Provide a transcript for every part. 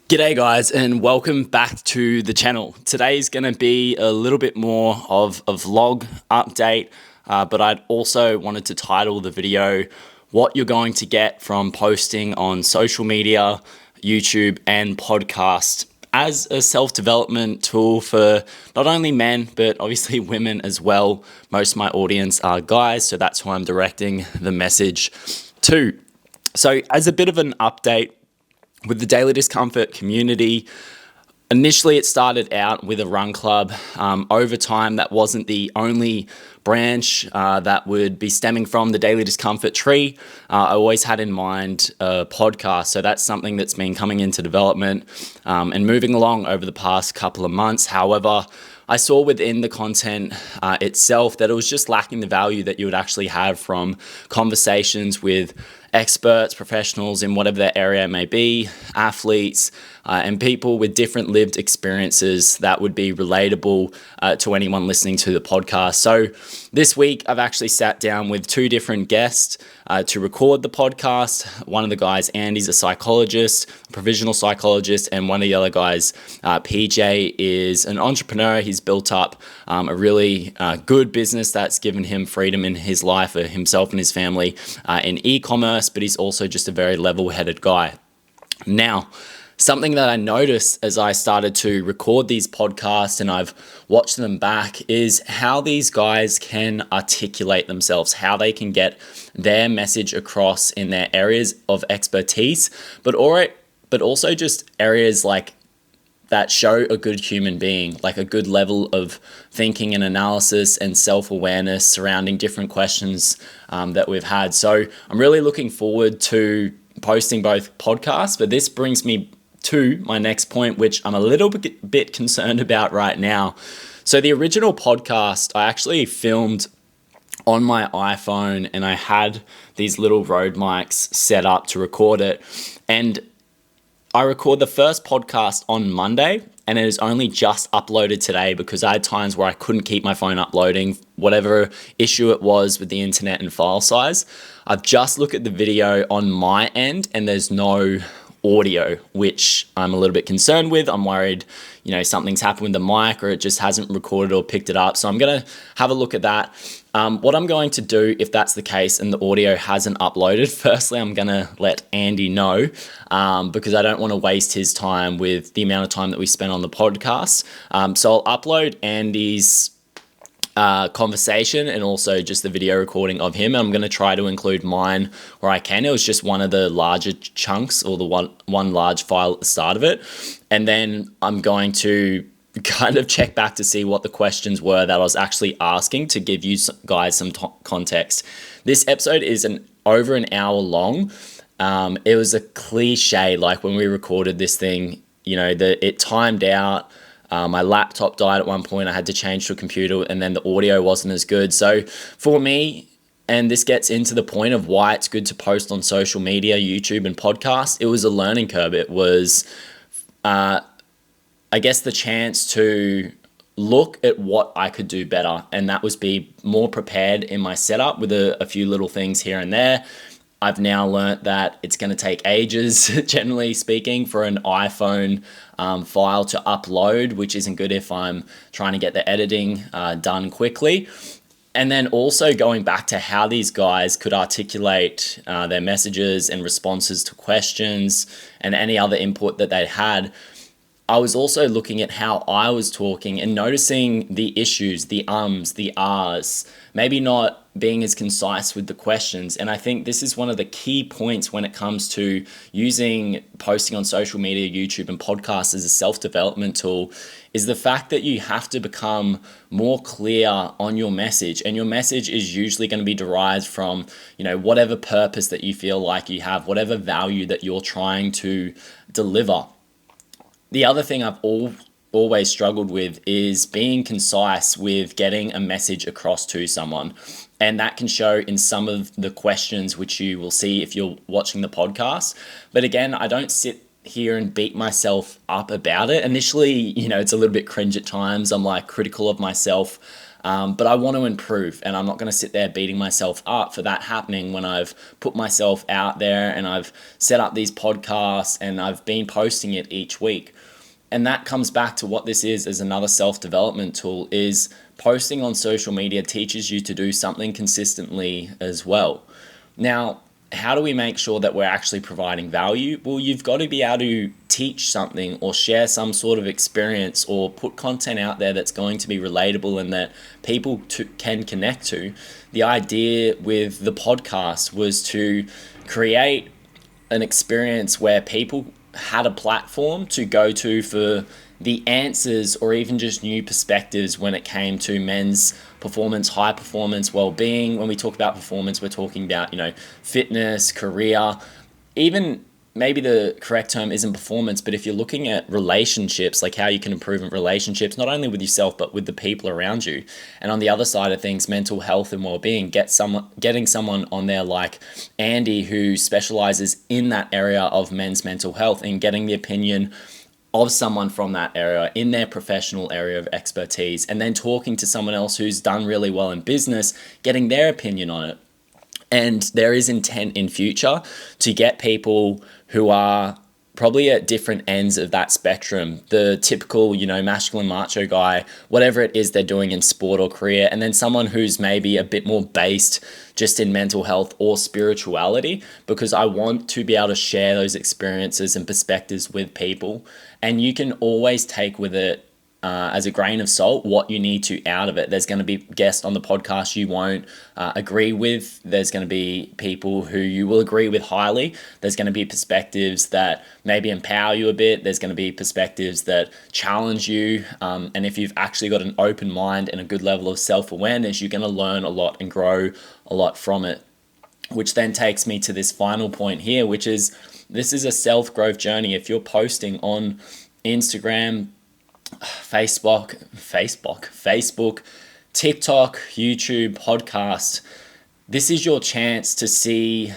G'day guys, and welcome back to the channel. Today's going to be a little bit more of a vlog update, but I'd also wanted to title the video what you're going to get from posting on social media, YouTube and podcast as a self-development tool for not only men, but obviously women as well. Most of my audience are guys, so that's who I'm directing the message to. So as a bit of an update, with the Daily Discomfort community, initially it started out with a run club. Over time, that wasn't the only branch that would be stemming from the Daily Discomfort tree. I always had in mind a podcast, so that's something that's been coming into development and moving along over the past couple of months. However, I saw within the content itself that it was just lacking the value that you would actually have from conversations with experts, professionals in whatever their area may be, athletes, and people with different lived experiences that would be relatable to anyone listening to the podcast. So this week, I've actually sat down with two different guests to record the podcast. One of the guys, Andy's a psychologist, provisional psychologist, and one of the other guys, PJ, is an entrepreneur. He's built up a really good business that's given him freedom in his life, for himself and his family in e-commerce, but he's also just a very level-headed guy. Now, something that I noticed as I started to record these podcasts and I've watched them back is how these guys can articulate themselves, how they can get their message across in their areas of expertise, but also just areas like that show a good human being, like a good level of thinking and analysis and self-awareness surrounding different questions that we've had. So I'm really looking forward to posting both podcasts, but this brings me to my next point, which I'm a little bit concerned about right now. So the original podcast, I actually filmed on my iPhone and I had these little Rode mics set up to record it. And I record the first podcast on Monday and it is only just uploaded today because I had times where I couldn't keep my phone uploading, whatever issue it was with the internet and file size. I've just looked at the video on my end and there's no audio, which I'm a little bit concerned with. I'm worried, something's happened with the mic or it just hasn't recorded or picked it up. So I'm going to have a look at that. What I'm going to do if that's the case and the audio hasn't uploaded, firstly, I'm going to let Andy know because I don't want to waste his time with the amount of time that we spent on the podcast. So I'll upload Andy's conversation and also just the video recording of him. I'm going to try to include mine where I can. It was just one of the larger chunks or the one large file at the start of it. And then I'm going to kind of check back to see what the questions were that I was actually asking to give you guys some context. This episode is over an hour long. It was a cliche, like when we recorded this thing, it timed out. My laptop died at one point. I had to change to a computer and then the audio wasn't as good. So for me, and this gets into the point of why it's good to post on social media, YouTube and podcast, it was a learning curve. It was, I guess, the chance to look at what I could do better. And that was be more prepared in my setup with a few little things here and there. I've now learnt that it's going to take ages, generally speaking, for an iPhone file to upload, which isn't good if I'm trying to get the editing done quickly. And then also going back to how these guys could articulate their messages and responses to questions and any other input that they had. I was also looking at how I was talking and noticing the issues, the ums, the ahs, maybe not being as concise with the questions. And I think this is one of the key points when it comes to using posting on social media, YouTube and podcasts as a self-development tool, is the fact that you have to become more clear on your message. And your message is usually going to be derived from, whatever purpose that you feel like you have, whatever value that you're trying to deliver. The other thing I've always struggled with is being concise with getting a message across to someone. And that can show in some of the questions, which you will see if you're watching the podcast. But again, I don't sit here and beat myself up about it. Initially, it's a little bit cringe at times. I'm like critical of myself But I want to improve, and I'm not going to sit there beating myself up for that happening when I've put myself out there and I've set up these podcasts and I've been posting it each week. And that comes back to what this is as another self-development tool, is posting on social media teaches you to do something consistently as well. Now, how do we make sure that we're actually providing value? Well, you've got to be able to teach something or share some sort of experience or put content out there that's going to be relatable and that people can connect to. The idea with the podcast was to create an experience where people had a platform to go to for the answers or even just new perspectives when it came to men's performance, high performance, well-being. When we talk about performance, we're talking about, fitness, career, even maybe the correct term isn't performance, but if you're looking at relationships, like how you can improve in relationships, not only with yourself, but with the people around you. And on the other side of things, mental health and well-being, getting someone on there like Andy, who specializes in that area of men's mental health, and getting the opinion of someone from that area in their professional area of expertise, and then talking to someone else who's done really well in business, getting their opinion on it. And there is intent in future to get people who are probably at different ends of that spectrum. The typical, masculine macho guy, whatever it is they're doing in sport or career, and then someone who's maybe a bit more based just in mental health or spirituality, because I want to be able to share those experiences and perspectives with people. And you can always take with it as a grain of salt what you need to out of it. There's going to be guests on the podcast you won't agree with. There's going to be people who you will agree with highly. There's going to be perspectives that maybe empower you a bit. There's going to be perspectives that challenge you. And if you've actually got an open mind and a good level of self-awareness, you're going to learn a lot and grow a lot from it. Which then takes me to this final point here, which is this is a self-growth journey. If you're posting on Instagram, Facebook, TikTok, YouTube, podcast, this is your chance to see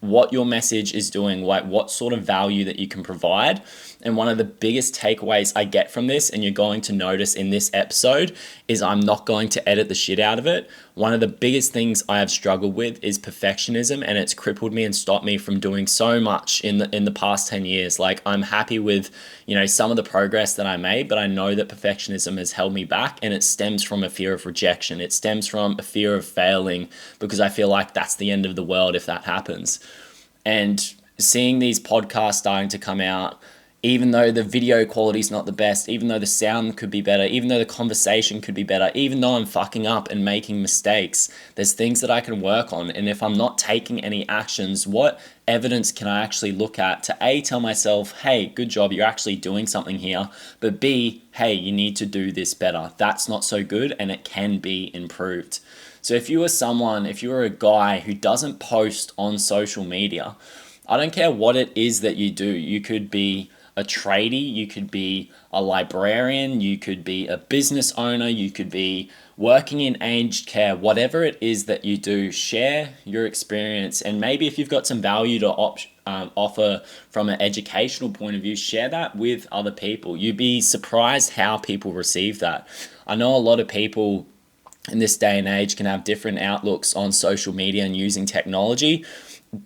what your message is doing, like what sort of value that you can provide. And one of the biggest takeaways I get from this, and you're going to notice in this episode, is I'm not going to edit the shit out of it. One of the biggest things I have struggled with is perfectionism, and it's crippled me and stopped me from doing so much in the past 10 years. Like, I'm happy with, some of the progress that I made, but I know that perfectionism has held me back, and it stems from a fear of rejection. It stems from a fear of failing, because I feel like that's the end of the world if that happens. And seeing these podcasts starting to come out, even though the video quality is not the best, even though the sound could be better, even though the conversation could be better, even though I'm fucking up and making mistakes, there's things that I can work on. And if I'm not taking any actions, what evidence can I actually look at to A, tell myself, hey, good job, you're actually doing something here, but B, hey, you need to do this better. That's not so good and it can be improved. So if you are a guy who doesn't post on social media, I don't care what it is that you do. You could be a tradie, you could be a librarian, you could be a business owner, you could be working in aged care, whatever it is that you do, share your experience. And maybe if you've got some value to offer from an educational point of view, share that with other people. You'd be surprised how people receive that. I know a lot of people in this day and age can have different outlooks on social media and using technology.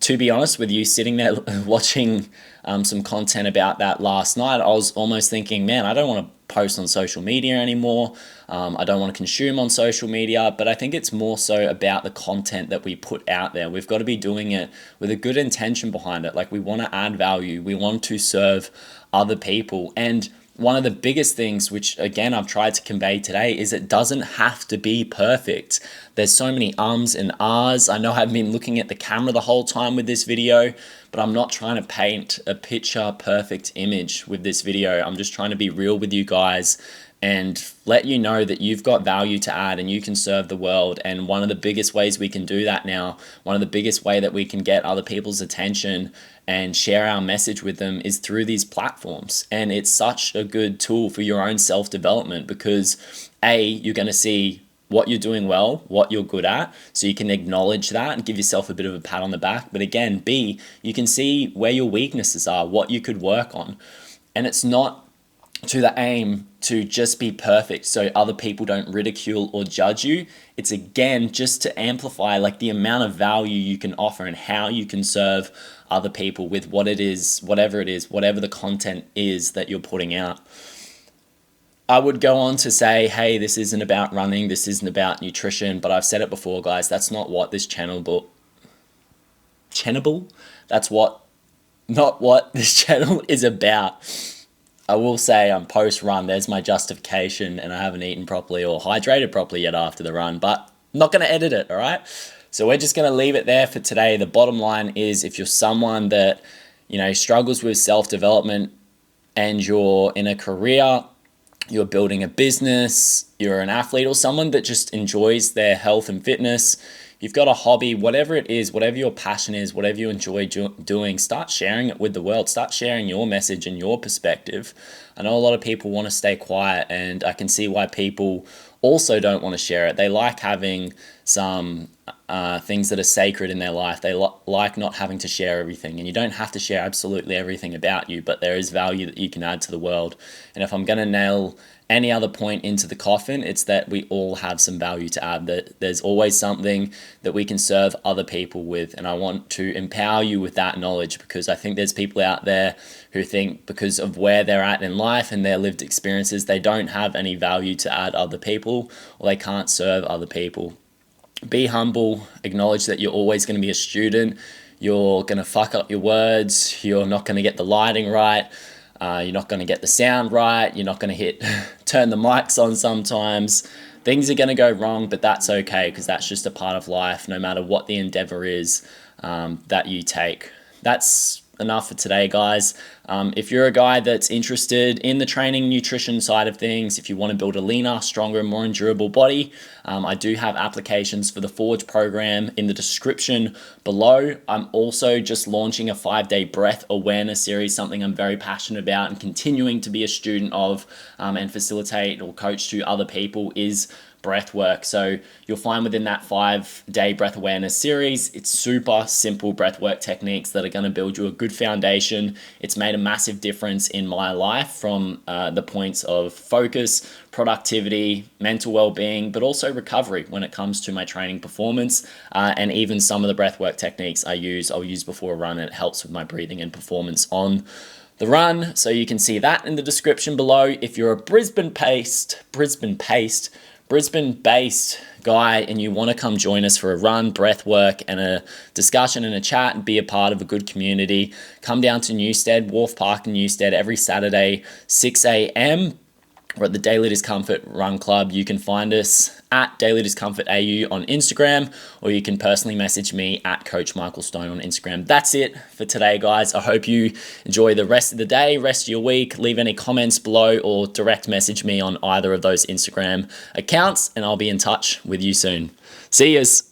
To be honest with you, sitting there watching some content about that last night, I was almost thinking, man, I don't want to post on social media anymore. I don't want to consume on social media, but I think it's more so about the content that we put out there. We've got to be doing it with a good intention behind it. Like, we want to add value. We want to serve other people. And one of the biggest things, which again I've tried to convey today, is it doesn't have to be perfect. There's so many ums and ahs. I know I've been looking at the camera the whole time with this video, but I'm not trying to paint a picture perfect image with this video. I'm just trying to be real with you guys and let you know that you've got value to add and you can serve the world. And one of the biggest ways we can do that now, one of the biggest way that we can get other people's attention and share our message with them is through these platforms. And it's such a good tool for your own self-development because A, you're going to see what you're doing well, what you're good at, so you can acknowledge that and give yourself a bit of a pat on the back. But again, B, you can see where your weaknesses are, what you could work on. And it's not to the aim to just be perfect so other people don't ridicule or judge you. It's again just to amplify like the amount of value you can offer and how you can serve other people with what it is, whatever it is, whatever the content is that you're putting out. I would go on to say, hey, this isn't about running, this isn't about nutrition, but I've said it before, guys, that's not what this not what this channel is about. I will say I'm post-run, there's my justification, and I haven't eaten properly or hydrated properly yet after the run, but I'm not going to edit it, all right? So we're just going to leave it there for today. The bottom line is, if you're someone that, struggles with self-development and you're in a career, you're building a business, you're an athlete, or someone that just enjoys their health and fitness, you've got a hobby, whatever it is, whatever your passion is, whatever you enjoy doing, start sharing it with the world. Start sharing your message and your perspective. I know a lot of people want to stay quiet, and I can see why people also don't want to share it. They like having some things that are sacred in their life. They like not having to share everything, and you don't have to share absolutely everything about you, but there is value that you can add to the world. And if I'm going to nail any other point into the coffin, it's that we all have some value to add, that there's always something that we can serve other people with. And I want to empower you with that knowledge, because I think there's people out there who think because of where they're at in life and their lived experiences, they don't have any value to add other people, or they can't serve other people. Be humble, acknowledge that you're always going to be a student. You're going to fuck up your words. You're not going to get the lighting right. You're not going to get the sound right. You're not going to turn the mics on sometimes. Things are going to go wrong, but that's okay, because that's just a part of life, no matter what the endeavor is that you take. That's enough for today, guys. If you're a guy that's interested in the training nutrition side of things, if you want to build a leaner, stronger, and more endurable body, I do have applications for the Forge program in the description below. I'm also just launching a 5-day breath awareness series, something I'm very passionate about and continuing to be a student of and facilitate or coach to other people is breath work. So you'll find within that 5-day breath awareness series, it's super simple breath work techniques that are going to build you a good foundation. It's made a massive difference in my life from the points of focus, productivity, mental well-being, but also recovery when it comes to my training performance. And even some of the breath work techniques I'll use before a run, and it helps with my breathing and performance on the run. So you can see that in the description below. If you're a Brisbane-based guy and you want to come join us for a run, breath work, and a discussion and a chat and be a part of a good community, come down to Newstead, Wharf Park in Newstead every Saturday, 6 a.m. We're at the Daily Discomfort Run Club. You can find us at Daily Discomfort AU on Instagram, or you can personally message me at Coach Michael Stone on Instagram. That's it for today, guys. I hope you enjoy the rest of the day, rest of your week. Leave any comments below or direct message me on either of those Instagram accounts, and I'll be in touch with you soon. See yous.